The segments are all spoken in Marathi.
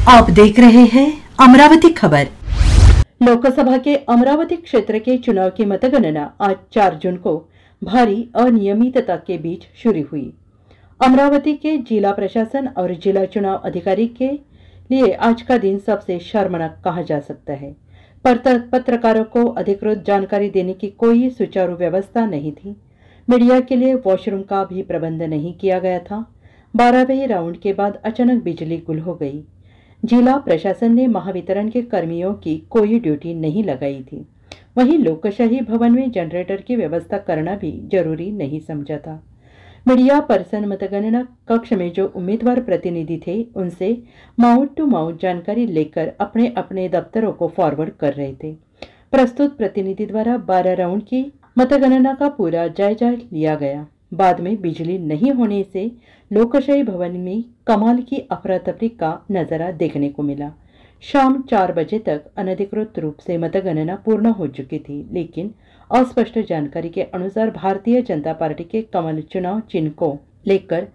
आप देख रहे हैं अमरावती खबर। लोकसभा के अमरावती क्षेत्र के चुनाव की मतगणना आज 4 जून को भारी अनियमितता के बीच शुरू हुई। अमरावती के जिला प्रशासन और जिला चुनाव अधिकारी के लिए आज का दिन सबसे शर्मनाक कहा जा सकता है। पत्रकारों को अधिकृत जानकारी देने की कोई सुचारू व्यवस्था नहीं थी। मीडिया के लिए वॉशरूम का भी प्रबंध नहीं किया गया था। 12वें राउंड के बाद अचानक बिजली गुल हो गई। जिला प्रशासन ने महावितरण के कर्मियों की कोई ड्यूटी नहीं लगाई थी। वहीं लोकशाही भवन में जनरेटर की व्यवस्था करना भी जरूरी नहीं समझा था। मीडिया पर्सन मतगणना कक्ष में जो उम्मीदवार प्रतिनिधि थे उनसे माउथ टू माउथ जानकारी लेकर अपने अपने दफ्तरों को फॉरवर्ड कर रहे थे। प्रस्तुत प्रतिनिधि द्वारा 12 राउंड की मतगणना का पूरा जायजा लिया गया। बाद में बिजली नहीं होने से लोकशाही भवन में कमाल की अफरा तफरी का नजारा देखने को मिला। शाम 4 बजे तक अनधिकृत रूप से मतगणना पूर्ण हो चुकी थी, लेकिन अस्पष्ट जानकारी के अनुसार भारतीय जनता पार्टी के कमल चुनाव चिन्ह को लेकर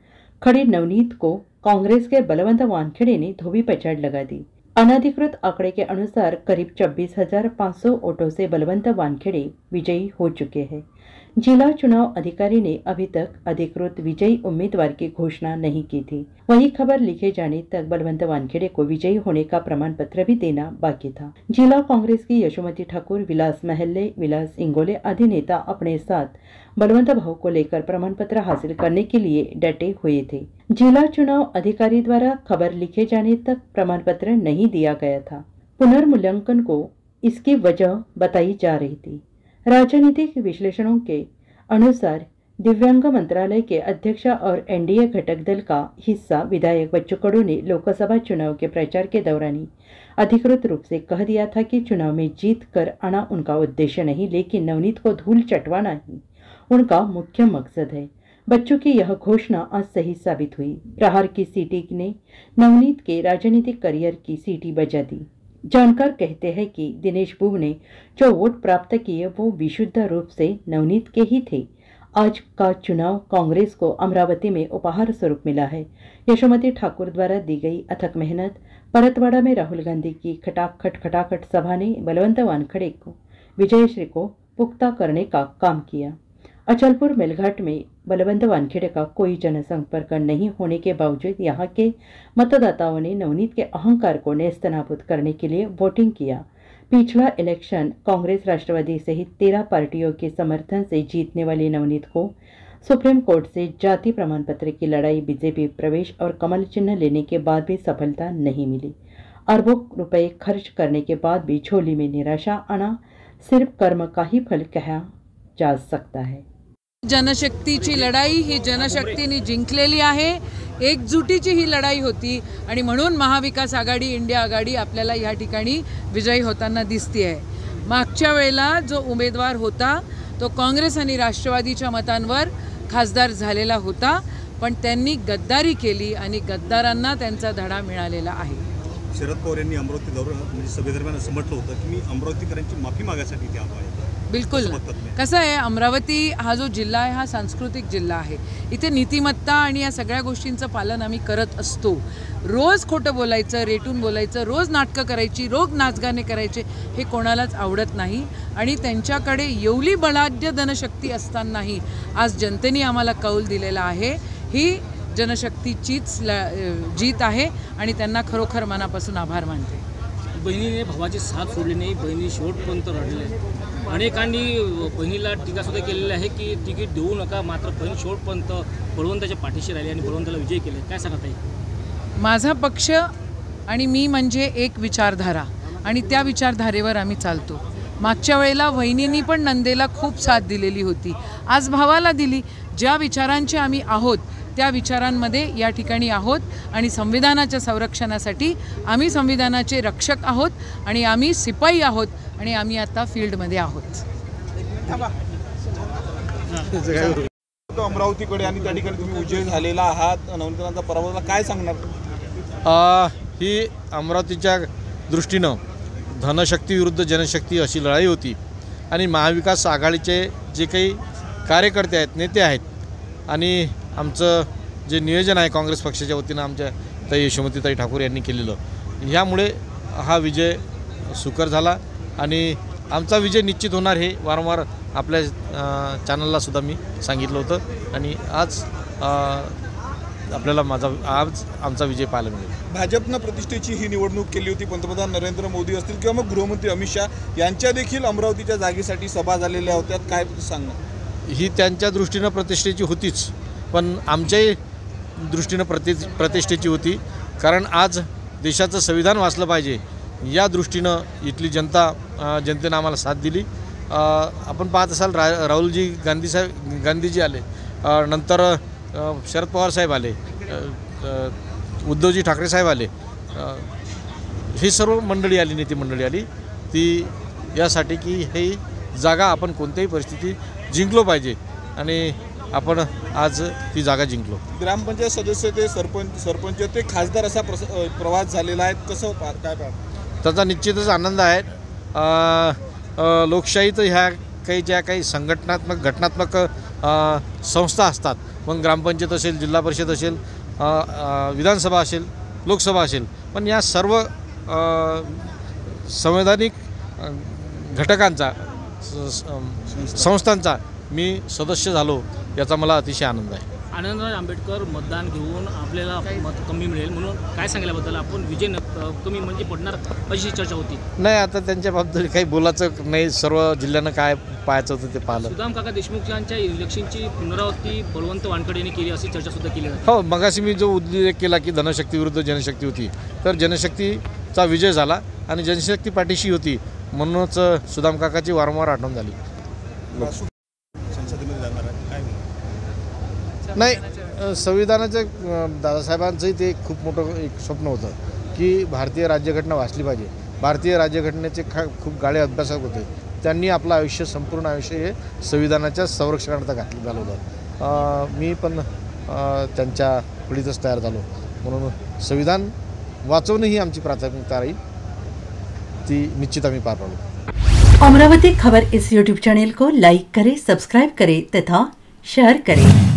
खड़ी नवनीत को कांग्रेस के बलवंत वानखेड़े ने धोबी पछाड़ लगा दी। अनधिकृत आंकड़े के अनुसार करीब 26,500 वोटों से बलवंत वानखेड़े विजयी हो चुके हैं। जिला चुनाव अधिकारी ने अभी तक अधिकृत विजयी उम्मीदवार की घोषणा नहीं की थी। वही खबर लिखे जाने तक बलवंत वानखेड़े को विजयी होने का प्रमाण पत्र भी देना बाकी था। जिला कांग्रेस की यशोमती ठाकुर, विलास महल्ले, विलास इंगोले आदि नेता अपने साथ बलवंत भाव को लेकर प्रमाण पत्र हासिल करने के लिए डटे हुए थे। जिला चुनाव अधिकारी द्वारा खबर लिखे जाने तक प्रमाण पत्र नहीं दिया गया था। पुनर्मूल्यांकन को इसकी वजह बताई जा रही थी। राजनीतिक विश्लेषणों के अनुसार दिव्यांग मंत्रालय के अध्यक्ष और एनडीए घटक दल का हिस्सा विधायक बच्चू कडू ने लोकसभा चुनाव के प्रचार के दौरान ही अधिकृत रूप से कह दिया था कि चुनाव में जीत कर आना उनका उद्देश्य नहीं, लेकिन नवनीत को धूल चटवाना ही उनका मुख्य मकसद है। बच्चों की यह घोषणा आज सही साबित हुई। प्रहार की सीटी ने नवनीत के राजनीतिक करियर की सीटी बजा दी। जानकार कहते हैं कि दिनेश बुब ने जो वोट प्राप्त किए वो विशुद्ध रूप से नवनीत के ही थे। आज का चुनाव कांग्रेस को अमरावती में उपहार स्वरूप मिला है। यशोमती ठाकुर द्वारा दी गई अथक मेहनत, परतवाड़ा में राहुल गांधी की खटाखट सभा ने बलवंत वानखेड़े को विजयश्री को पुख्ता करने का काम किया। अचलपुर मेलघाट में बलवंत वानखेड़े का कोई जनसंपर्क नहीं होने के बावजूद यहाँ के मतदाताओं ने नवनीत के अहंकार को नेस्तनाबूद करने के लिए वोटिंग किया। पिछला इलेक्शन कांग्रेस, राष्ट्रवादी सहित 13 पार्टियों के समर्थन से जीतने वाली नवनीत को सुप्रीम कोर्ट से जाति प्रमाण पत्र की लड़ाई, बीजेपी प्रवेश और कमल चिन्ह लेने के बाद भी सफलता नहीं मिली। अरबों रुपए खर्च करने के बाद भी झोली में निराशा आना सिर्फ कर्म का ही फल कहा जा सकता है। जनशक्तीची लढाई ही जनशक्तीने जिंकलेली आहे। एकजुटीची ही लढाई होती आणि म्हणून महाविकास आघाडी, इंडिया आघाडी आपल्याला या ठिकाणी विजयी होताना दिसते आहे। मागच्या वेळेला जो उमेदवार होता तो काँग्रेस आणि राष्ट्रवादीच्या मतांवर खासदार झालेला होता, पण त्यांनी गद्दारी केली आणि गद्दारांना त्यांचा धडा मिळालेला आहे। शरद पवार यांनी अमरावती दौरा म्हणजे सभेदरम्यान असं म्हटलं होतं की मी अमरावतीकरांची माफी मागायसाठी इथे आलो आहे। बिल्कुल कसं आहे, अमरावती हा जो जिल्हा आहे हा सांस्कृतिक जिल्हा आहे। इथे नीतिमत्ता आणि या सगळ्या गोष्टींचं पालन आम्ही करत असतो। रोज खोटं बोलायचं, रेटून बोलायचं, रोज नाटकं करायची, रोज नाचगाणे करायचे हे कोणालाच आवडत नाही आणि त्यांच्याकडे एवढी बलाढ्य जनशक्ती असतानाही आज जनतेने आम्हाला कौल दिलेला आहे। ही जनशक्तीचीच जीत आहे आणि त्यांना खरोखर मनापासून आभार मानते। बहिणीने भावाची साथ सोडली नाही, बहिणी शेवटपर्यंत रडले। अनेकांनी बहिणीला टीकासुद्धा केलेली आहे की तिकीट देऊ नका, मात्र बहीण शेवटपर्यंत बळवंताच्या पाठीशी राहिली आणि बळवंताला विजय केले। काय सांगत आहे? माझा पक्ष आणि मी म्हणजे एक विचारधारा आणि त्या विचारधारेवर आम्ही चालतो। मागच्या वेळेला वहिनींनी पण नंदेला खूप साथ दिलेली होती, आज भावाला दिली। ज्या विचारांचे आम्ही आहोत त्या विचारांमध्ये या ठिकाणी आहोत आणि संविधानाच्या संरक्षणासाठी आम्ही संविधानाचे रक्षक आहोत आणि आम्ही सिपाई आहोत आणि आम्ही आता फील्डमध्ये आहोत। अमरावतीकडे आणि त्या ठिकाणी तुम्ही विजय झालेला आहात, नवनीतांचा पराभव झाला, काय सांगणार? ही अमरावतीच्या दृष्टीनं धनशक्ती विरुद्ध जनशक्ती अशी लढाई होती आणि महाविकास आघाडीचे जे काही कार्यकर्ते आहेत, नेते आहेत आणि आमचं जे नियोजन आहे काँग्रेस पक्षाच्या वतीनं आमच्या ताई यशोमतीताई ठाकूर यांनी केलेलं ह्यामुळे हा विजय सुकर झाला आणि आमचा विजय निश्चित होणार हे वारंवार आपल्या चॅनललासुद्धा मी सांगितलं होतं आणि आज आपल्याला आज आमचा विजय पाहायला मिळेल। भाजपनं प्रतिष्ठेची ही निवडणूक केली होती। पंतप्रधान नरेंद्र मोदी असतील किंवा मग गृहमंत्री अमित शाह यांच्या देखील अमरावतीच्या जागेसाठी सभा झालेल्या होत्या, काय सांगणं? ही त्यांच्या दृष्टीनं प्रतिष्ठेची होतीच, पण आमच्याही दृष्टीनं प्रतिष्ठेची होती, कारण आज देशाचं संविधान वाचलं पाहिजे या दृष्टीनं इथली जनतेनं आम्हाला साथ दिली। आपण पाहत असाल राहुलजी गांधीजी आले, नंतर शरद पवार साहेब आले, उद्धवजी ठाकरे साहेब आले, ही सर्व मंडळी आली, नेते मंडळी आली ती यासाठी की हे जागा आपण कोणत्याही परिस्थितीत जिंकलो पाहिजे आणि आपण आज ती जागा जिंकलो। ग्रामपंचायत सदस्य ते सरपंच ते खासदार असा प्रवास झालेला आहे, कसं काय पाहता? त्याचा निश्चितच आनंद आहे। लोकशाहीत ह्या काही घटनात्मक संस्था असतात, मग ग्रामपंचायत असेल, जिल्हा परिषद असेल, विधानसभा असेल, लोकसभा असेल, पण या सर्व संवैधानिक घटकांचा संस्थांचा मी सदस्य झालो, याचा मला अतिशय आनंद आहे। आनंदराज आंबेडकर मतदान घेऊन आपल्याला मत कमी मिळेल म्हणून काय सांगल्याबद्दल आपण विजय कमी म्हणजे पडणार अशी चर्चा होती? नाही, आता त्यांच्याबद्दल काही बोलायचं नाही, सर्व जिल्ह्यानं काय पाहायचं होतं ते पाहिलं। सुदाम काका देशमुख यांच्या इलेक्शनची पुनरावृत्ती बळवंत वानखडे यांनी केली अशी चर्चा सुद्धा केली जाते। हो, मगाशी मी जो उल्लेख केला की धनशक्ती विरुद्ध जनशक्ती होती, तर जनशक्तीचा विजय झाला आणि जनशक्ती पाठीशी होती, म्हणूनच सुदाम काकाची वारंवार आठवण झाली। संसदेमध्ये जाणार आहे, काय म्हणणार? नाही, संविधानाचं दादासाहेबांचंही ते खूप मोठं एक स्वप्न होतं की भारतीय राज्यघटना वाचली पाहिजे। भारतीय राज्यघटनेचे खूप गाढे अभ्यासक होते, त्यांनी आपलं आयुष्य, संपूर्ण आयुष्य हे संविधानाच्या संरक्षणार्थ घालवलं। मी पण त्यांच्या पिढीतच तयार झालो, म्हणून संविधान वाचवणं ही आमची प्राथमिकता राहील, ती निश्चित आम्ही पार पाडू। अमरावती खबर इस यूट्यूब चैनल को लाइक करें, सब्सक्राइब करें तथा शेयर करें।